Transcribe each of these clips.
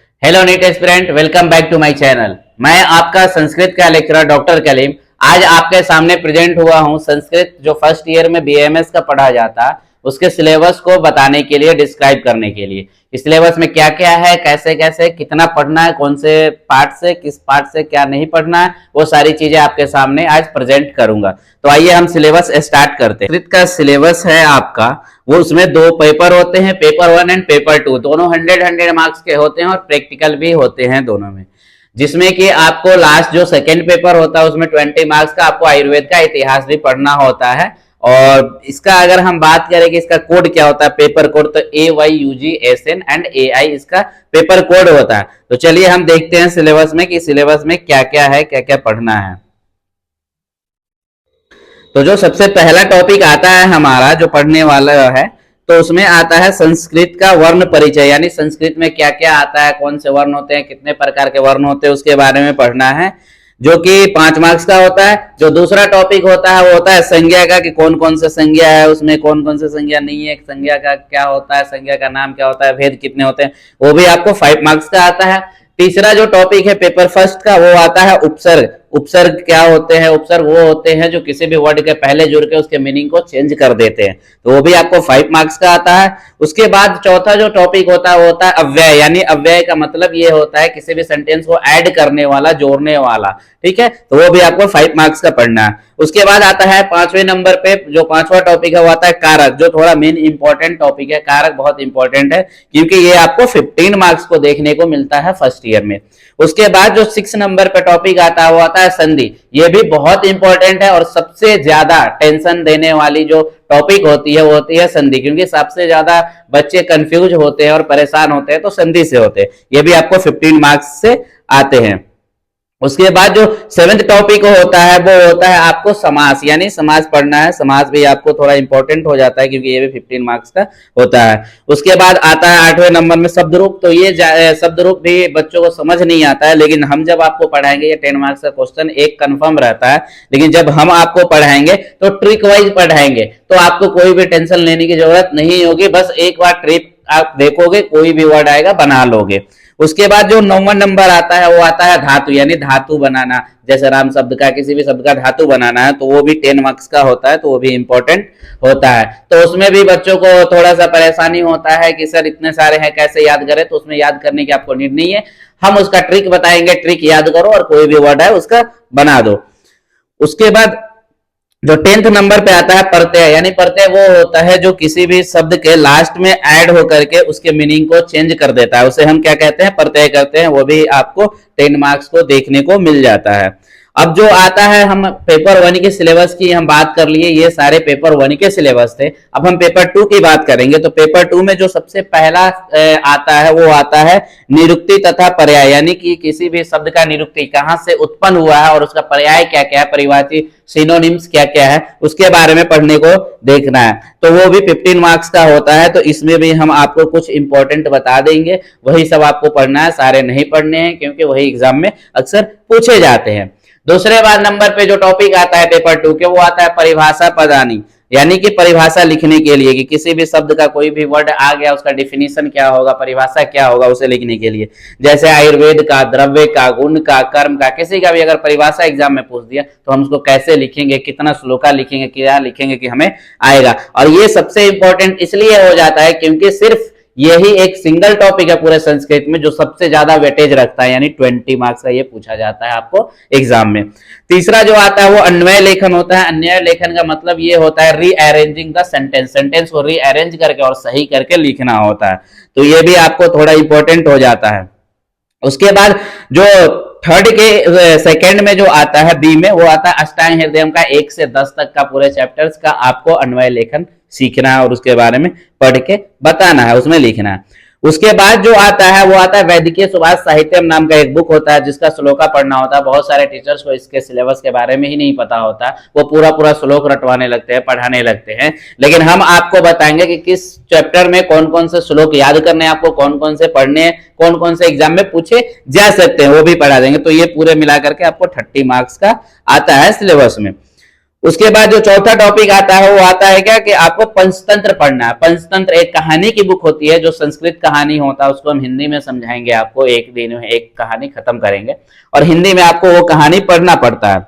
Hello NEET aspirant, welcome back to my channel. मैं आपका संस्कृत का लेक्चरर डॉक्टर कलीम आज आपके सामने प्रेजेंट हुआ हूं। संस्कृत जो फर्स्ट ईयर में बीएमएस का पढ़ा जाता उसके सिलेबस को बताने के लिए, डिस्क्राइब करने के लिए। इस सिलेबस में क्या क्या है, कैसे कैसे कितना पढ़ना है, कौन से पार्ट से किस पार्ट से क्या नहीं पढ़ना है, वो सारी चीजें आपके सामने आज प्रेजेंट करूंगा। तो आइए हम सिलेबस स्टार्ट करते हैं। संस्कृत का सिलेबस है आपका, वो उसमें दो पेपर होते हैं, पेपर 1 एंड पेपर 2। दोनों 100 मार्क्स के होते हैं और प्रैक्टिकल भी होते हैं दोनों में। जिसमें कि आपको लास्ट जो सेकेंड पेपर होता है उसमें 20 मार्क्स का आपको आयुर्वेद का इतिहास भी पढ़ना होता है। और इसका अगर हम बात करें कि इसका कोड क्या होता है, पेपर कोड, तो AYUGSN एंड AI इसका पेपर कोड होता है। तो चलिए हम देखते हैं सिलेबस में कि सिलेबस में क्या क्या है, क्या क्या पढ़ना है। तो जो सबसे पहला टॉपिक आता है हमारा जो पढ़ने वाला है, तो उसमें आता है संस्कृत का वर्ण परिचय, यानी संस्कृत में क्या क्या आता है, कौन से वर्ण होते हैं, कितने प्रकार के वर्ण होते हैं, उसके बारे में पढ़ना है, जो कि 5 मार्क्स का होता है। जो दूसरा टॉपिक होता है वो होता है संज्ञा का, कि कौन कौन से संज्ञा है, उसमें कौन कौन से संज्ञा नहीं है, संज्ञा का क्या होता है, संज्ञा का नाम क्या होता है, भेद कितने होते हैं, वो भी आपको 5 मार्क्स का आता है। तीसरा जो टॉपिक है पेपर फर्स्ट का, वो आता है उपसर्ग। उपसर्ग क्या होते हैं? उपसर्ग वो होते हैं जो किसी भी वर्ड के पहले जुड़ के उसके मीनिंग को चेंज कर देते हैं, तो वो भी आपको 5 मार्क्स का आता है। उसके बाद चौथा जो टॉपिक होता है वो होता है अव्यय, यानी अव्यय का मतलब ये होता है किसी भी सेंटेंस को ऐड करने वाला, जोड़ने वाला, ठीक है, तो वो भी आपको 5 मार्क्स का पढ़ना है। उसके बाद आता है 5वें नंबर पे जो 5वां टॉपिक है वो आता है कारक, जो थोड़ा मेन इंपॉर्टेंट टॉपिक है। कारक बहुत इंपॉर्टेंट है क्योंकि ये आपको 15 मार्क्स को देखने को मिलता है फर्स्ट ईयर में। उसके बाद जो 6 नंबर पे टॉपिक आता है वो आता है संधि। ये भी बहुत इंपॉर्टेंट है और सबसे ज्यादा टेंशन देने वाली जो टॉपिक होती है वो होती है संधि, क्योंकि सबसे ज्यादा बच्चे कंफ्यूज होते हैं और परेशान होते हैं तो संधि से होते हैं। ये भी आपको 15 मार्क्स से आते हैं। उसके बाद जो 7th टॉपिक होता है वो होता है आपको समास, यानी समास पढ़ना है। समास भी आपको थोड़ा इंपॉर्टेंट हो जाता है क्योंकि ये भी 15 मार्क्स का होता है। उसके बाद आता है 8वें नंबर में शब्द रूप। तो ये शब्द रूप भी बच्चों को समझ नहीं आता है, लेकिन हम जब आपको पढ़ाएंगे, ये 10 मार्क्स का क्वेश्चन एक कंफर्म रहता है, लेकिन जब हम आपको पढ़ाएंगे तो ट्रिक वाइज पढ़ाएंगे, तो आपको कोई भी टेंशन लेने की जरूरत नहीं होगी। बस एक बार ट्रिक आप देखोगे, कोई भी वर्ड आएगा बना लोगे। उसके बाद जो 9वां नंबर आता है वो आता है धातु, यानी धातु बनाना। जैसे राम शब्द का, किसी भी शब्द का धातु बनाना है, तो वो भी 10 मार्क्स का होता है, तो वो भी इंपॉर्टेंट होता है। तो उसमें भी बच्चों को थोड़ा सा परेशानी होता है कि सर इतने सारे हैं कैसे याद करें, तो उसमें याद करने की आपको नीड नहीं है, हम उसका ट्रिक बताएंगे। ट्रिक याद करो और कोई भी वर्ड है उसका बना दो। उसके बाद जो 10th नंबर पे आता है प्रत्यय, यानी प्रत्यय वो होता है जो किसी भी शब्द के लास्ट में ऐड होकर के उसके मीनिंग को चेंज कर देता है, उसे हम क्या कहते हैं? प्रत्यय करते हैं। वो भी आपको 10 मार्क्स को देखने को मिल जाता है। अब जो आता है, हम पेपर 1 के सिलेबस की हम बात कर लिए, ये सारे पेपर 1 के सिलेबस थे। अब हम पेपर 2 की बात करेंगे। तो पेपर 2 में जो सबसे पहला आता है वो आता है निरुक्ति तथा पर्याय, यानी कि किसी भी शब्द का निरुक्ति कहां से उत्पन्न हुआ है और उसका पर्याय क्या क्या है, परिवारवाची सिनोनिम्स क्या क्या है, उसके बारे में पढ़ने को देखना है। तो वो भी 15 मार्क्स का होता है। तो इसमें भी हम आपको कुछ इंपॉर्टेंट बता देंगे, वही सब आपको पढ़ना है, सारे नहीं पढ़ने हैं क्योंकि वही एग्जाम में अक्सर पूछे जाते हैं। दूसरे बार नंबर पे जो टॉपिक आता है पेपर 2 के, वो आता है परिभाषा पदानी, यानी कि परिभाषा लिखने के लिए कि किसी भी शब्द का कोई भी वर्ड आ गया, उसका डिफिनीशन क्या होगा, परिभाषा क्या होगा, उसे लिखने के लिए। जैसे आयुर्वेद का, द्रव्य का, गुण का, कर्म का, किसी का भी अगर परिभाषा एग्जाम में पूछ दिया तो हम उसको कैसे लिखेंगे, कितना श्लोका लिखेंगे, क्या लिखेंगे कि हमें आएगा। और ये सबसे इंपॉर्टेंट इसलिए हो जाता है क्योंकि सिर्फ यही एक सिंगल टॉपिक है पूरे संस्कृत में जो सबसे ज्यादा वेटेज रखता है, यानी 20 मार्क्स का ये पूछा जाता है आपको एग्जाम में। तीसरा जो आता है वो अन्वय लेखन होता है। अन्वय लेखन का मतलब ये होता है रीअरेंजिंग द सेंटेंस, सेंटेंस को रीअरेंज करके और सही करके लिखना होता है, तो ये भी आपको थोड़ा इंपॉर्टेंट हो जाता है। उसके बाद जो थर्ड के सेकंड में जो आता है बी में, वो आता है अष्टांग हृदय का 1 से 10 तक का पूरे चैप्टर्स का आपको अन्वय लेखन सीखना है और उसके बारे में पढ़ के बताना है, उसमें लिखना है। उसके बाद जो आता है वो आता है वैदिकीय सुभाष साहित्यम नाम का एक बुक होता है जिसका श्लोका पढ़ना होता है। बहुत सारे टीचर्स को इसके सिलेबस के बारे में ही नहीं पता होता, वो पूरा पूरा श्लोक रटवाने लगते हैं, पढ़ाने लगते हैं, लेकिन हम आपको बताएंगे कि किस चैप्टर में कौन कौन से श्लोक याद करने हैं, आपको कौन कौन से पढ़ने हैं, कौन कौन से एग्जाम में पूछे जा सकते हैं, वो भी पढ़ा देंगे। तो ये पूरे मिलाकर के आपको 30 मार्क्स का आता है सिलेबस में। उसके बाद जो चौथा टॉपिक आता है वो आता है क्या कि आपको पंचतंत्र पढ़ना है। पंचतंत्र एक कहानी की बुक होती है, जो संस्कृत कहानी होता है उसको हम हिंदी में समझाएंगे आपको, एक दिन में एक कहानी खत्म करेंगे और हिंदी में आपको वो कहानी पढ़ना पड़ता है।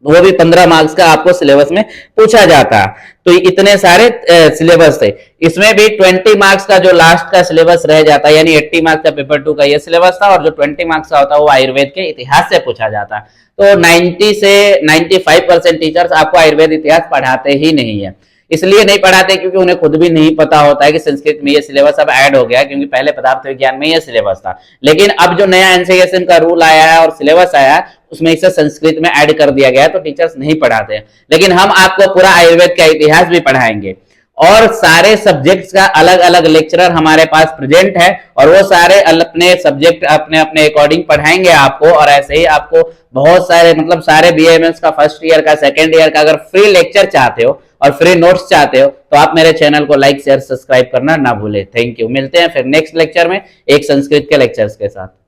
वो भी 15 मार्क्स का आपको सिलेबस में पूछा जाता है। तो इतने सारे सिलेबस थे। इसमें भी 20 मार्क्स का जो लास्ट का सिलेबस रह जाता है, यानी 80 मार्क्स का पेपर 2 का ये सिलेबस था, और जो 20 मार्क्स का होता है वो आयुर्वेद के इतिहास से पूछा जाता है। तो 90 से 95% टीचर्स आपको आयुर्वेद इतिहास पढ़ाते ही नहीं है। इसलिए नहीं पढ़ाते क्योंकि उन्हें खुद भी नहीं पता होता है कि संस्कृत में ये सिलेबस अब ऐड हो गया, क्योंकि पहले पदार्थ विज्ञान में ये सिलेबस था। लेकिन अब जो नया एनसीईआरटी का रूल आया है और सिलेबस आया है उसमें इसे संस्कृत में ऐड कर दिया गया है, तो टीचर्स नहीं पढ़ाते हैं। लेकिन हम आपको पूरा आयुर्वेद का इतिहास भी पढ़ाएंगे और सारे सब्जेक्ट्स का अलग अलग लेक्चरर हमारे पास प्रेजेंट है, और वो सारे अपने सब्जेक्ट अपने अपने अकॉर्डिंग पढ़ाएंगे आपको। और ऐसे ही आपको बहुत सारे मतलब सारे बीएमएस का फर्स्ट ईयर का सेकेंड ईयर का अगर फ्री लेक्चर चाहते हो और फ्री नोट्स चाहते हो तो आप मेरे चैनल को लाइक शेयर सब्सक्राइब करना ना भूले। Thank you. मिलते हैं फिर नेक्स्ट लेक्चर में एक संस्कृत के लेक्चर्स के साथ।